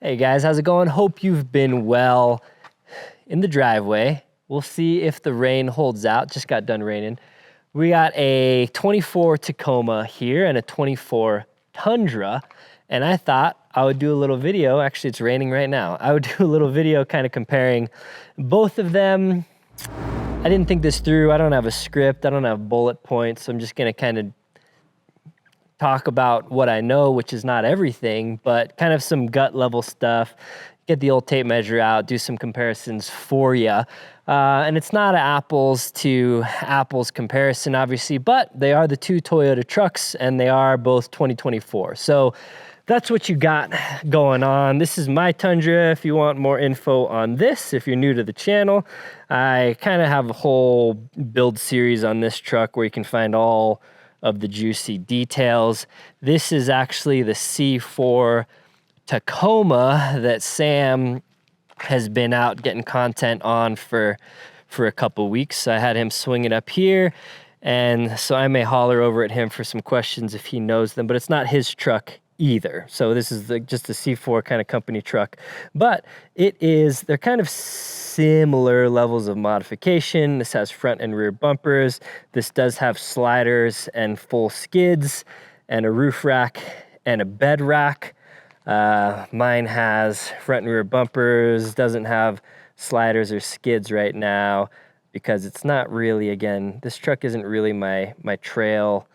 Hey guys, how's it going? Hope you've been well. In the driveway, we'll see if the rain holds out. Just got done raining. We got a 24 Tacoma here and a 24 Tundra, and I thought I would do a little video. Actually, it's raining right now. I would do a little video kind of comparing both of them. I didn't think this through. I don't have a script. I don't have bullet points. So I'm just gonna kind of talk about what I know, which is not everything, but kind of some gut level stuff. Get the old tape measure out, do some comparisons for you. And it's not an apples to apples comparison, obviously, but they are the two Toyota trucks and they are both 2024. So that's what you got going on. This is my Tundra. If you want more info on this, if you're new to the channel, I kind of have a whole build series on this truck where you can find all of the juicy details. This is actually the C4 Tacoma that Sam has been out getting content on for a couple weeks. I had him swing it up here, and so I may holler over at him for some questions if he knows them, but it's not his truck either. So this is just a C4 kind of company truck, but they're kind of similar levels of modification. This has front and rear bumpers. This does have sliders and full skids and a roof rack and a bed rack. Mine has front and rear bumpers, doesn't have sliders or skids right now because it's not really, again, this truck isn't really my trail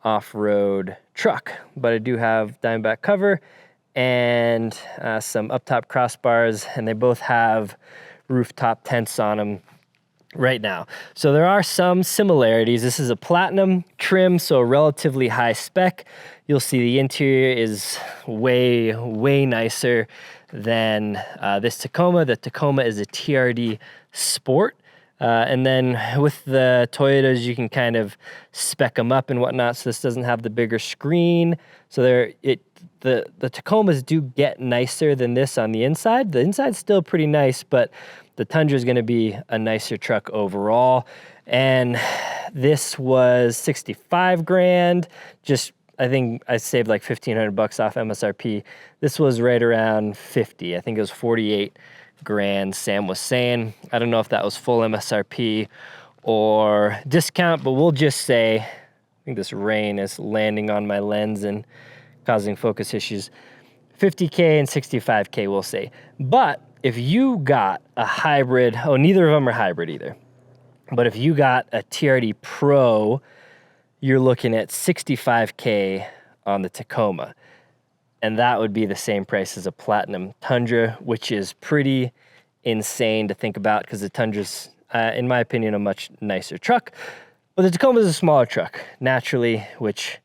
off-road truck, but I do have Diamondback cover and some up-top crossbars, and they both have rooftop tents on them right now. So there are some similarities. This is a platinum trim, so relatively high spec. You'll see the interior is way, way nicer than this Tacoma. The Tacoma is a TRD Sport. And then with the Toyotas, you can kind of spec them up and whatnot. So this doesn't have the bigger screen. So the Tacomas do get nicer than this on the inside. The inside's still pretty nice, but the Tundra is going to be a nicer truck overall. And this was 65 grand. I think I saved like 1,500 bucks off MSRP. This was right around 50. I think it was 48 grand, Sam was saying. I don't know if that was full MSRP or discount, but we'll just say, I think this rain is landing on my lens and causing focus issues. 50K and 65K, we'll say. But if you got a hybrid, neither of them are hybrid either. But if you got a TRD Pro, you're looking at 65K on the Tacoma. And that would be the same price as a Platinum Tundra, which is pretty insane to think about because the Tundra's, in my opinion, a much nicer truck. But the Tacoma is a smaller truck, naturally, which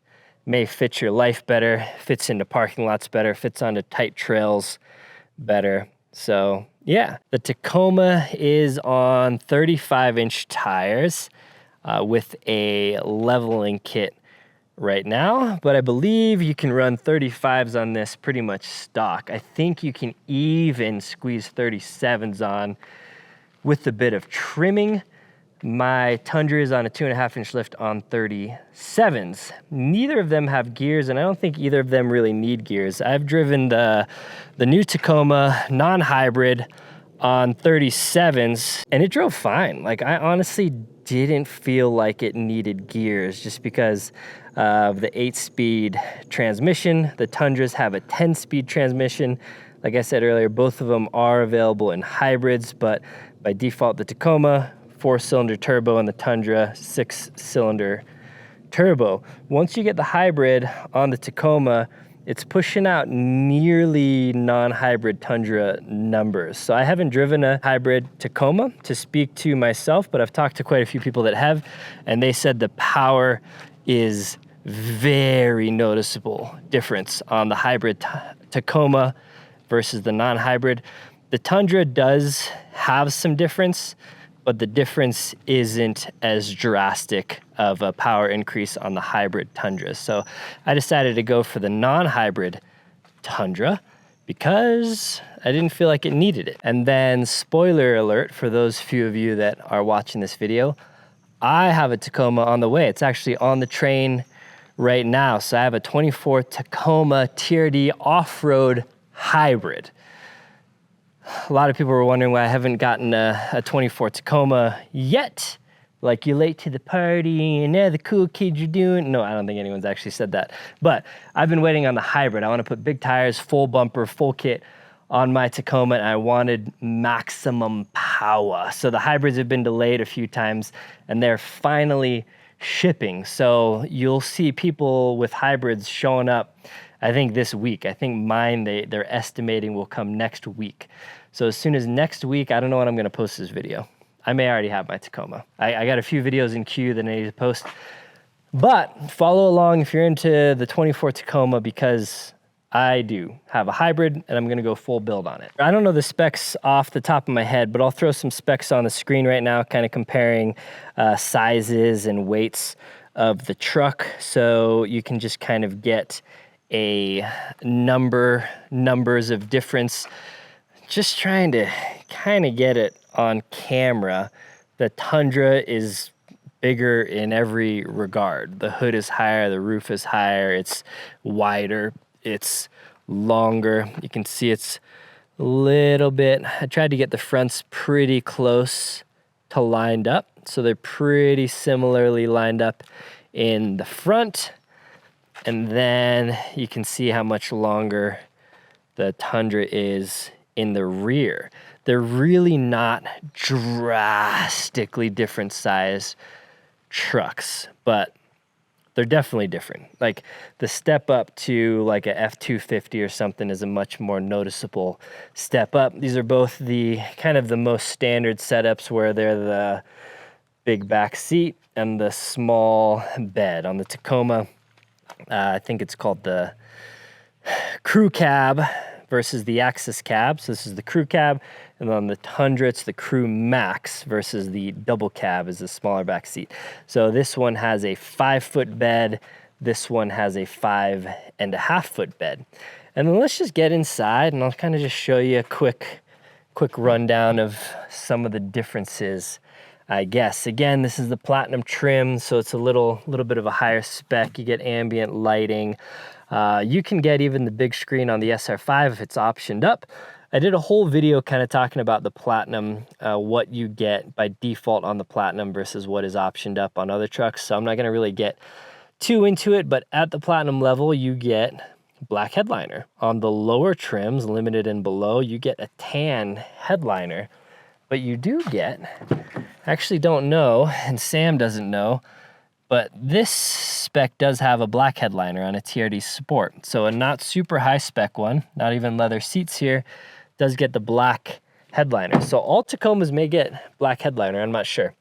may fit your life better, fits into parking lots better, fits onto tight trails better. So yeah, the Tacoma is on 35-inch tires with a leveling kit right now, but I believe you can run 35s on this pretty much stock. I think you can even squeeze 37s on with a bit of trimming. My Tundra is on a 2.5-inch lift on 37s. Neither of them have gears, and I don't think either of them really need gears. I've driven the new Tacoma non-hybrid on 37s, and it drove fine. Like, I honestly didn't feel like it needed gears just because of the 8-speed transmission. The Tundras have a 10-speed transmission. Like I said earlier, both of them are available in hybrids, but by default, the Tacoma, 4-cylinder turbo, and the Tundra, 6-cylinder turbo. Once you get the hybrid on the Tacoma, it's pushing out nearly non-hybrid Tundra numbers. So I haven't driven a hybrid Tacoma to speak to myself, but I've talked to quite a few people that have, and they said the power is very noticeable difference on the hybrid Tacoma versus the non-hybrid. The Tundra does have some difference, but the difference isn't as drastic of a power increase on the hybrid Tundra. So I decided to go for the non-hybrid Tundra because I didn't feel like it needed it. And then, spoiler alert for those few of you that are watching this video, I have a Tacoma on the way. It's actually on the train right now. So I have a 24 Tacoma TRD off-road hybrid. A lot of people were wondering why I haven't gotten a 24 Tacoma yet. Like, you're late to the party and they're the cool kids you're doing. No, I don't think anyone's actually said that. But I've been waiting on the hybrid. I want to put big tires, full bumper, full kit on my Tacoma, and I wanted maximum power. So the hybrids have been delayed a few times and they're finally shipping. So you'll see people with hybrids showing up, I think this week. I think mine, they're estimating will come next week. So as soon as next week, I don't know when I'm gonna post this video. I may already have my Tacoma. I got a few videos in queue that I need to post. But follow along if you're into the 24 Tacoma, because I do have a hybrid and I'm gonna go full build on it. I don't know the specs off the top of my head, but I'll throw some specs on the screen right now, kind of comparing sizes and weights of the truck, so you can just kind of get a numbers of difference. Just trying to kind of get it on camera. The Tundra is bigger in every regard. The hood is higher, the roof is higher, it's wider, it's longer. You can see it's a little bit, I tried to get the fronts pretty close to lined up. So they're pretty similarly lined up in the front. And then you can see how much longer the Tundra is in the rear. They're really not drastically different size trucks, but they're definitely different. Like, the step up to like a F-250 or something is a much more noticeable step up. These are both the kind of the most standard setups, where they're the big back seat and the small bed. On the Tacoma, I think it's called the crew cab versus the access cab. So this is the crew cab, and on the Tundra, it's the crew max versus the double cab is the smaller back seat. So this one has a 5-foot bed. This one has a 5.5-foot bed. And then let's just get inside and I'll kind of just show you a quick rundown of some of the differences, I guess. Again, this is the platinum trim, so it's a little bit of a higher spec. You get ambient lighting. You can get even the big screen on the SR5 if it's optioned up. I did a whole video kind of talking about the platinum, what you get by default on the platinum versus what is optioned up on other trucks. So I'm not going to really get too into it, but at the platinum level, you get black headliner. On the lower trims, limited and below, you get a tan headliner. But you do get, I actually don't know, and Sam doesn't know, but this spec does have a black headliner on a TRD Sport. So a not super high spec one, not even leather seats here, does get the black headliner. So all Tacomas may get black headliner, I'm not sure.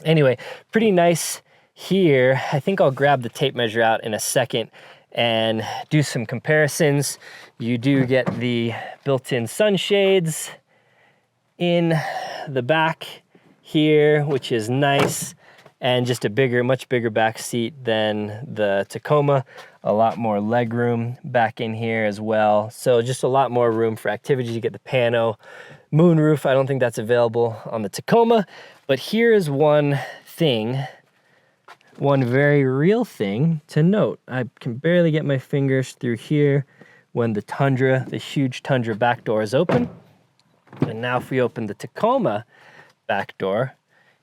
Anyway, pretty nice here. I think I'll grab the tape measure out in a second and do some comparisons. You do get the built-in sunshades in the back here, which is nice, and just a much bigger back seat than the Tacoma. A lot more leg room back in here as well. So just a lot more room for activities. You get the pano moonroof. I don't think that's available on the Tacoma, but here is one very real thing to note. I can barely get my fingers through here when the Tundra, the huge Tundra back door is open. And now if we open the Tacoma back door,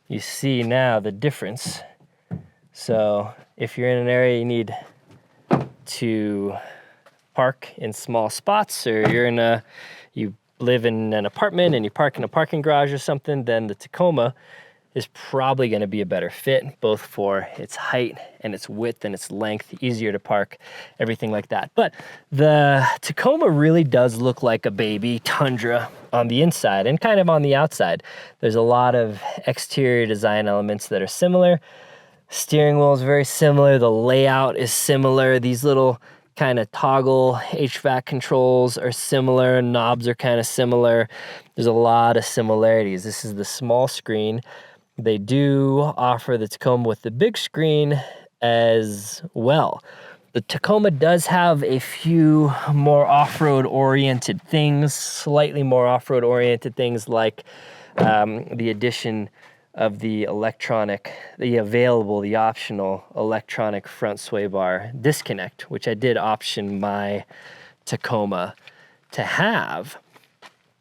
you see now the difference. So if you're in an area you need to park in small spots, or you live in an apartment and you park in a parking garage or something, then the Tacoma is probably going to be a better fit, both for its height and its width and its length, easier to park, everything like that. But the Tacoma really does look like a baby Tundra on the inside and kind of on the outside. There's a lot of exterior design elements that are similar. Steering wheel is very similar. The layout is similar. These little kind of toggle HVAC controls are similar. Knobs are kind of similar. There's a lot of similarities. This is the small screen. They do offer the Tacoma with the big screen as well. The Tacoma does have a few more off-road oriented things, slightly more off-road oriented things, like the addition of the optional electronic front sway bar disconnect, which I did option my Tacoma to have.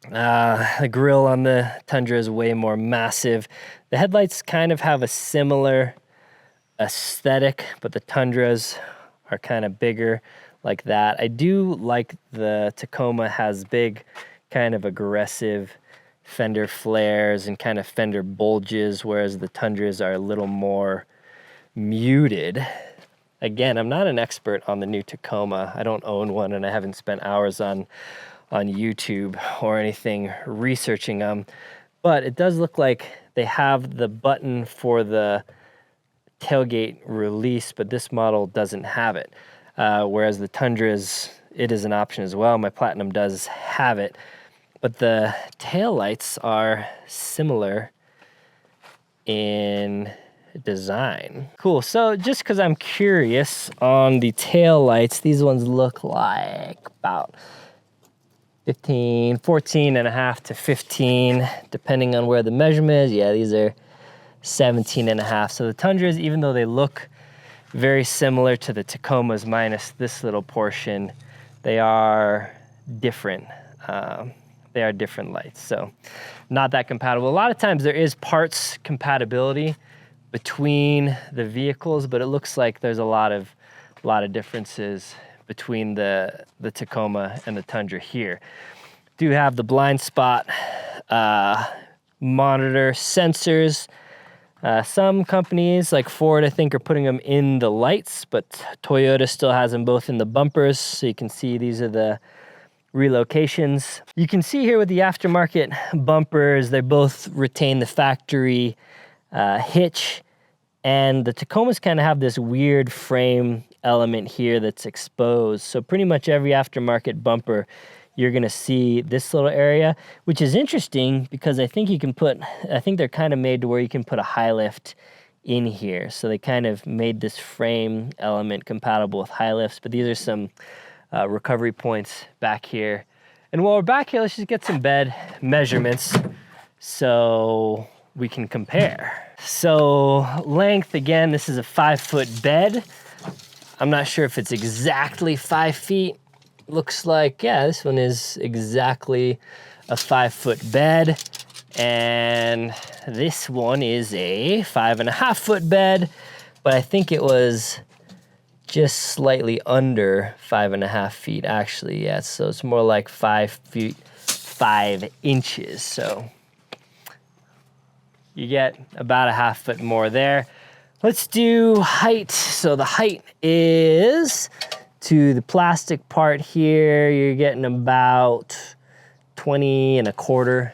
The grille on the Tundra is way more massive. The headlights kind of have a similar aesthetic, but the Tundras are kind of bigger like that. I do like the Tacoma has big, kind of aggressive fender flares and kind of fender bulges, whereas the Tundras are a little more muted. Again, I'm not an expert on the new Tacoma. I don't own one, and I haven't spent hours on YouTube or anything researching them, but it does look like they have the button for the tailgate release, but this model doesn't have it. Whereas the Tundras, it is an option as well. My Platinum does have it, but the tail lights are similar in design. Cool. So just because I'm curious on the tail lights, these ones look like about 14 and a half to 15, depending on where the measurement is. Yeah, these are 17 and a half. So the Tundras, even though they look very similar to the Tacomas minus this little portion, they are different. They are different lights, so not that compatible. A lot of times there is parts compatibility between the vehicles, but it looks like there's a lot of differences between the Tacoma and the Tundra here. Do have the blind spot monitor sensors. Some companies like Ford, I think, are putting them in the lights, but Toyota still has them both in the bumpers. So you can see these are the relocations. You can see here with the aftermarket bumpers, they both retain the factory hitch, and the Tacomas kind of have this weird frame element here that's exposed. So pretty much every aftermarket bumper, you're gonna see this little area, which is interesting because I think they're kind of made to where you can put a high lift in here. So they kind of made this frame element compatible with high lifts, but these are some recovery points back here. And while we're back here, let's just get some bed measurements so we can compare. So length, again, this is a 5-foot bed. I'm not sure if it's exactly 5 feet. Looks like, yeah, this one is exactly a 5-foot bed. And this one is a 5.5-foot bed, but I think it was just slightly under 5.5 feet, actually. Yeah, so it's more like 5 feet, 5 inches. So you get about a half foot more there. Let's do height. So the height is to the plastic part here, you're getting about 20.25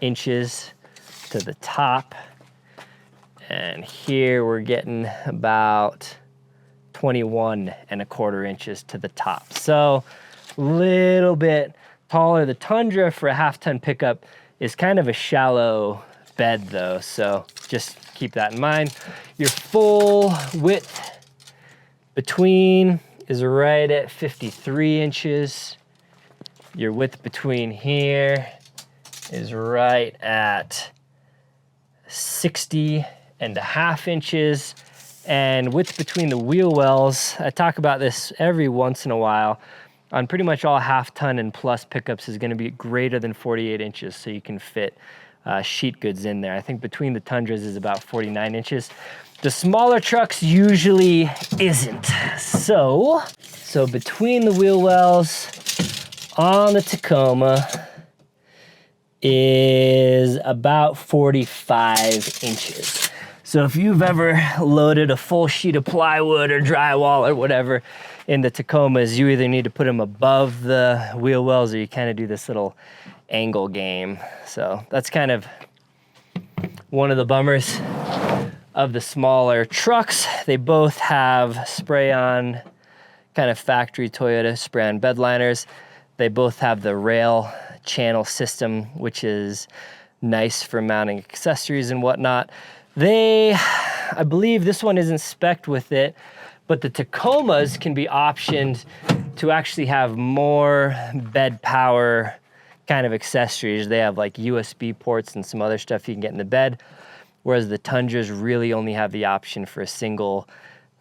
inches to the top. And here we're getting about 21.25 inches to the top. So a little bit taller. The Tundra for a half-ton pickup is kind of a shallow bed though, so just keep that in mind. Your full width between is right at 53 inches. Your width between here is right at 60.5 inches. And width between the wheel wells, I talk about this every once in a while, on pretty much all half-ton and plus pickups is gonna be greater than 48 inches, so you can fit sheet goods in there. I think between the Tundras is about 49 inches. The smaller trucks usually isn't. So between the wheel wells on the Tacoma is about 45 inches. So if you've ever loaded a full sheet of plywood or drywall or whatever in the Tacomas, you either need to put them above the wheel wells or you kind of do this little angle game. So that's kind of one of the bummers of the smaller trucks. They both have spray-on kind of factory Toyota spray-on bed liners. They both have the rail channel system, which is nice for mounting accessories and whatnot. I believe this one isn't spec'd with it, but the Tacomas can be optioned to actually have more bed power kind of accessories. They have like USB ports and some other stuff you can get in the bed, whereas the Tundras really only have the option for a single,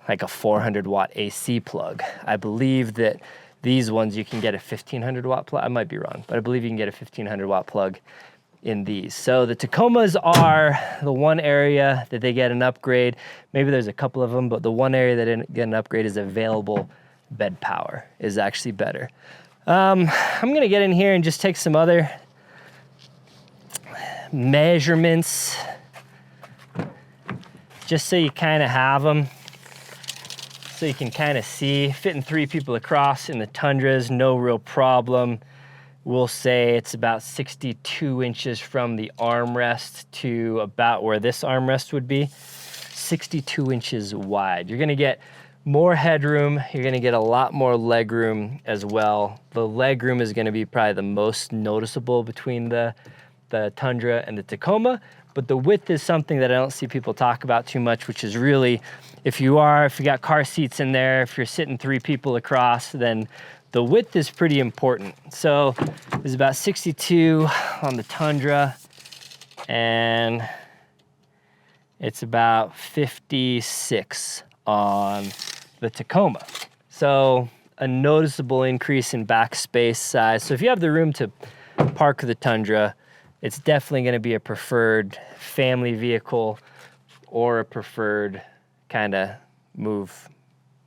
like a 400 watt AC plug. I believe that These ones you can get a 1500 watt plug. I might be wrong, but I believe you can get a 1500 watt plug in these. So the Tacomas are the one area that they get an upgrade. Maybe there's a couple of them, but the one area that didn't get an upgrade is available bed power is actually better. I'm gonna get in here and just take some other measurements just so you kind of have them, so you can kind of see. Fitting 3 people across in the Tundras, no real problem. We'll say it's about 62 inches from the armrest to about where this armrest would be, 62 inches wide. You're gonna get more headroom, you're gonna get a lot more leg room as well. The leg room is gonna be probably the most noticeable between the Tundra and the Tacoma, but the width is something that I don't see people talk about too much, which is really, if you got car seats in there, if you're sitting 3 people across, then the width is pretty important. So there's about 62 on the Tundra, and it's about 56 on the Tacoma. So a noticeable increase in back space size. So if you have the room to park the Tundra, it's definitely gonna be a preferred family vehicle or a preferred kind of move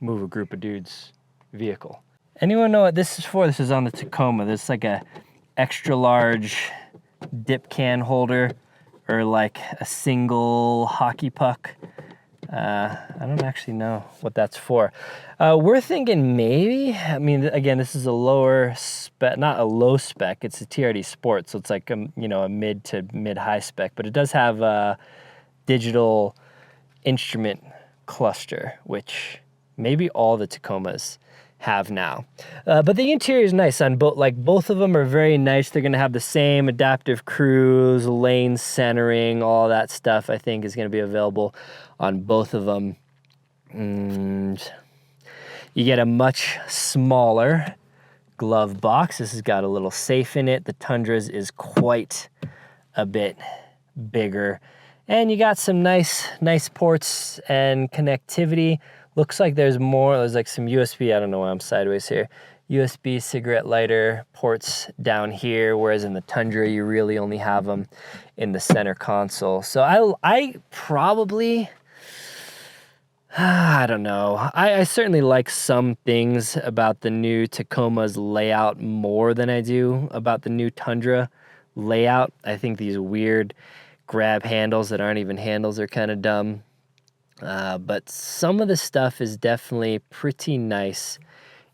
a group of dudes vehicle. Anyone know what this is for? This is on the Tacoma. This is like a extra large dip can holder, or like a single hockey puck. I don't actually know what that's for. We're thinking maybe, I mean, again, this is a lower spec, not a low spec, it's a TRD Sport, so it's like a mid to mid-high spec, but it does have a digital instrument cluster, which maybe all the Tacomas have now. But the interior is nice on both, like both of them are very nice. They're gonna have the same adaptive cruise, lane centering, all that stuff I think is gonna be available on both of them. And you get a much smaller glove box. This has got a little safe in it. The Tundra's is quite a bit bigger. And you got some nice ports and connectivity. Looks like there's like some USB, I don't know why I'm sideways here, USB cigarette lighter ports down here, whereas in the Tundra, you really only have them in the center console. So I probably, I don't know. I certainly like some things about the new Tacoma's layout more than I do about the new Tundra layout. I think these weird grab handles that aren't even handles are kind of dumb. But some of the stuff is definitely pretty nice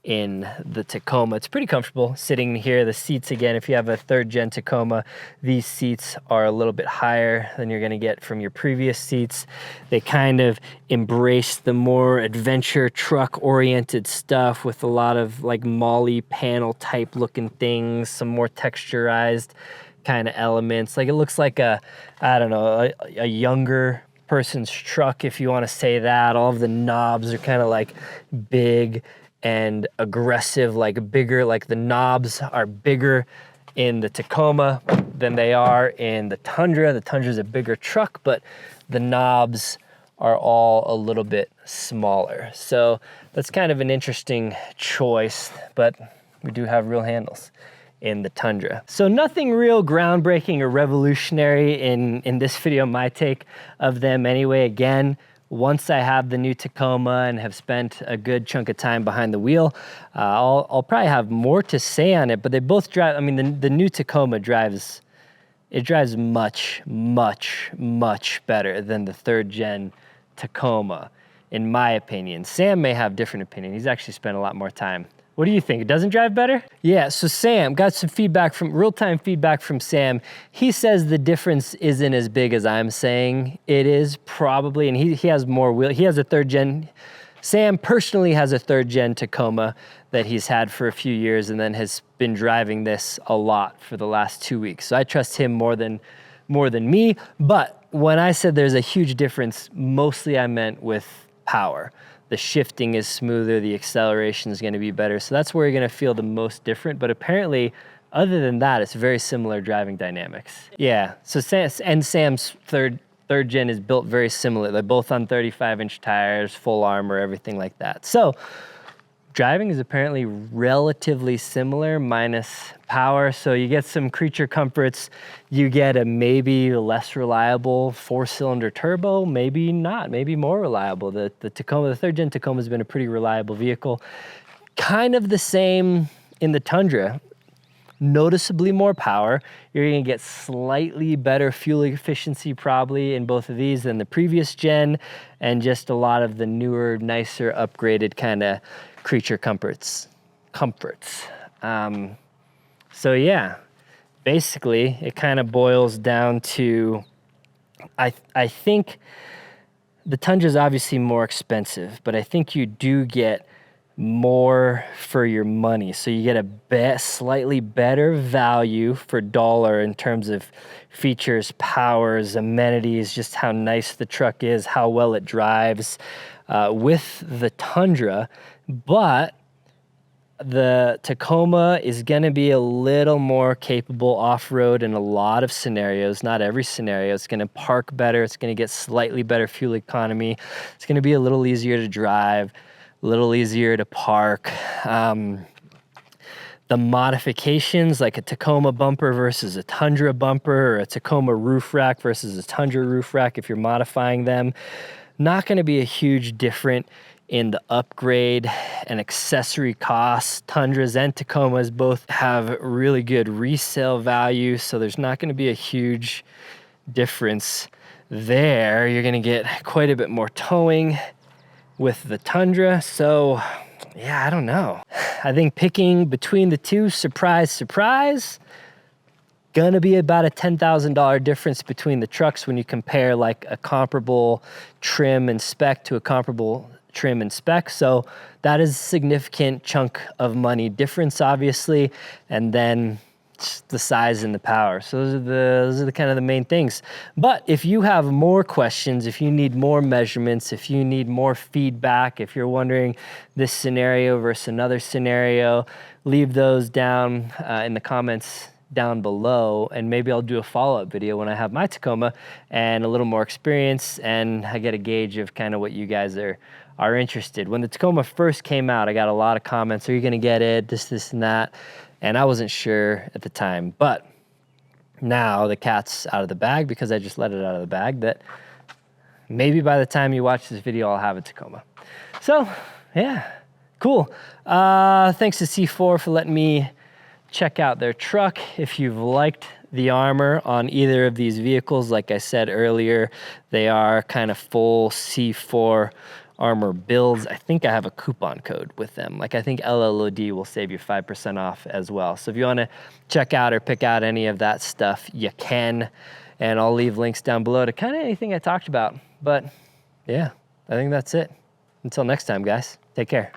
in the Tacoma. It's pretty comfortable sitting here. The seats, again, if you have a 3rd gen Tacoma, these seats are a little bit higher than you're gonna get from your previous seats. They kind of embrace the more adventure truck oriented stuff with a lot of like Molly panel type looking things, some more texturized kind of elements. Like it looks like a younger person's truck, if you want to say that. All of the knobs are kind of like big and aggressive, like bigger, like the knobs are bigger in the Tacoma than they are in the Tundra. The Tundra's a bigger truck, but the knobs are all a little bit smaller. So that's kind of an interesting choice, but we do have real handles in the Tundra. So nothing real groundbreaking or revolutionary in this video, my take of them anyway. Again, once I have the new Tacoma and have spent a good chunk of time behind the wheel, I'll probably have more to say on it, but they both drive, I mean, the new Tacoma drives much, much, much better than the 3rd gen Tacoma, in my opinion. Sam may have different opinion. He's actually spent a lot more time. What do you think? It doesn't drive better? Yeah, so Sam, got some feedback real-time feedback from Sam. He says the difference isn't as big as I'm saying it is, probably, and he has more wheel. He has a 3rd gen. Sam personally has a 3rd gen Tacoma that he's had for a few years and then has been driving this a lot for the last 2 weeks. So I trust him more than me. But when I said there's a huge difference, mostly I meant with power. The shifting is smoother, the acceleration is going to be better. So that's where you're going to feel the most different. But apparently, other than that, it's very similar driving dynamics. Yeah, so Sam's third gen is built very similar. They're both on 35-inch tires, full armor, everything like that. So driving is apparently relatively similar minus power. So you get some creature comforts. You get a maybe less reliable 4-cylinder turbo, maybe not, maybe more reliable. The Tacoma, the 3rd gen Tacoma has been a pretty reliable vehicle. Kind of the same in the Tundra. Noticeably more power. You're gonna get slightly better fuel efficiency probably in both of these than the previous gen, and just a lot of the newer, nicer, upgraded kind of creature comforts. So yeah, basically it kind of boils down to, I think the Tundra is obviously more expensive, but I think you do get more for your money. So you get a slightly better value for dollar in terms of features, powers, amenities, just how nice the truck is, how well it drives with the Tundra. But the Tacoma is going to be a little more capable off-road in a lot of scenarios. Not every scenario. It's going to park better. It's going to get slightly better fuel economy. It's going to be a little easier to drive, a little easier to park. The modifications, like a Tacoma bumper versus a Tundra bumper, or a Tacoma roof rack versus a Tundra roof rack, if you're modifying them, not going to be a huge difference in the upgrade and accessory costs. Tundras and Tacomas both have really good resale value, so there's not going to be a huge difference there. You're going to get quite a bit more towing with the Tundra. So yeah, I don't know. I think picking between the two, surprise, surprise, gonna be about a $10,000 difference between the trucks when you compare like a comparable trim and spec to a comparable trim and spec. So that is a significant chunk of money difference, obviously, and then the size and the power. So those are the kind of the main things. But if you have more questions, if you need more measurements, if you need more feedback, if you're wondering this scenario versus another scenario, leave those down in the comments down below, and maybe I'll do a follow-up video when I have my Tacoma and a little more experience and I get a gauge of kind of what you guys are interested. When the Tacoma first came out, I got a lot of comments, are you gonna get it, this and that, and I wasn't sure at the time. But now the cat's out of the bag because I just let it out of the bag, that maybe by the time you watch this video, I'll have a Tacoma. So yeah, cool. Thanks to C4 for letting me check out their truck. If you've liked the armor on either of these vehicles, like I said earlier, they are kind of full C4 armor builds. I think I have a coupon code with them. Like I think LLOD will save you 5% off as well. So if you want to check out or pick out any of that stuff, you can. And I'll leave links down below to kind of anything I talked about. But yeah, I think that's it. Until next time, guys, take care.